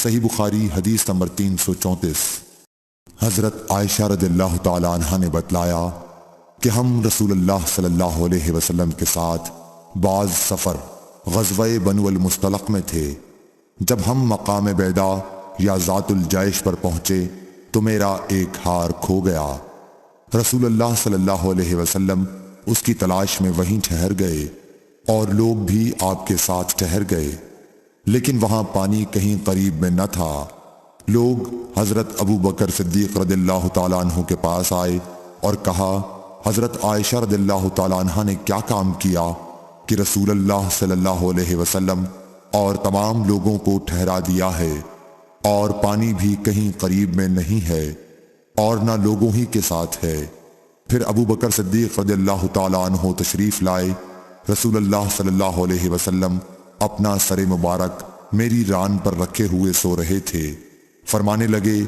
صحیح بخاری حدیث نمبر 334۔ حضرت عائشہ رضی اللہ تعالی عنہا نے بتلایا کہ ہم رسول اللہ صلی اللہ علیہ وسلم کے ساتھ بعض سفر غزوہ بنو المصطلق میں تھے۔ جب ہم مقام بیدا یا ذات الجیش پر پہنچے تو میرا ایک ہار کھو گیا۔ رسول اللہ صلی اللہ علیہ وسلم اس کی تلاش میں وہیں ٹھہر گئے اور لوگ بھی آپ کے ساتھ ٹھہر گئے، لیکن وہاں پانی کہیں قریب میں نہ تھا۔ لوگ حضرت ابو بکر صدیق رضی اللہ تعالیٰ عنہ کے پاس آئے اور کہا، حضرت عائشہ رضی اللہ تعالیٰ عنہ نے کیا کام کیا کہ رسول اللہ صلی اللہ علیہ وسلم اور تمام لوگوں کو ٹھہرا دیا ہے، اور پانی بھی کہیں قریب میں نہیں ہے اور نہ لوگوں ہی کے ساتھ ہے۔ پھر ابو بکر صدیق رضی اللہ تعالیٰ عنہ تشریف لائے۔ رسول اللہ صلی اللہ علیہ وسلم اپنا سر مبارک میری ران پر رکھے ہوئے سو رہے تھے۔ فرمانے لگے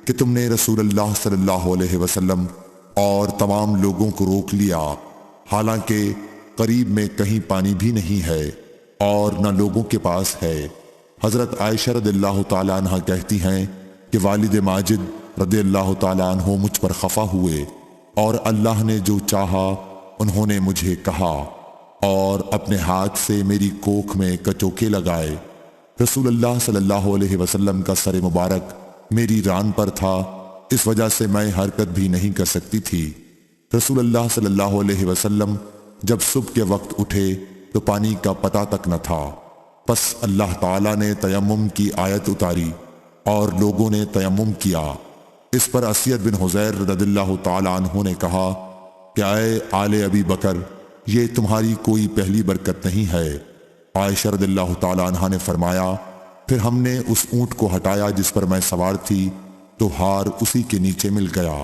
کہ تم نے رسول اللہ صلی اللہ علیہ وسلم اور تمام لوگوں کو روک لیا، حالانکہ قریب میں کہیں پانی بھی نہیں ہے اور نہ لوگوں کے پاس ہے۔ حضرت عائشہ رضی اللہ تعالیٰ عنہ کہتی ہیں کہ والد ماجد رضی اللہ تعالیٰ عنہ مجھ پر خفا ہوئے، اور اللہ نے جو چاہا انہوں نے مجھے کہا اور اپنے ہاتھ سے میری کوکھ میں کچوکے لگائے۔ رسول اللہ صلی اللہ علیہ وسلم کا سر مبارک میری ران پر تھا، اس وجہ سے میں حرکت بھی نہیں کر سکتی تھی۔ رسول اللہ صلی اللہ علیہ وسلم جب صبح کے وقت اٹھے تو پانی کا پتہ تک نہ تھا۔ پس اللہ تعالیٰ نے تیمم کی آیت اتاری اور لوگوں نے تیمم کیا۔ اس پر اسید بن حذیر رضی اللہ تعالیٰ عنہ نے کہا کہ اے آل ابی بکر، یہ تمہاری کوئی پہلی برکت نہیں ہے۔ عائشہ رضی اللہ تعالیٰ عنہ نے فرمایا، پھر ہم نے اس اونٹ کو ہٹایا جس پر میں سوار تھی تو ہار اسی کے نیچے مل گیا۔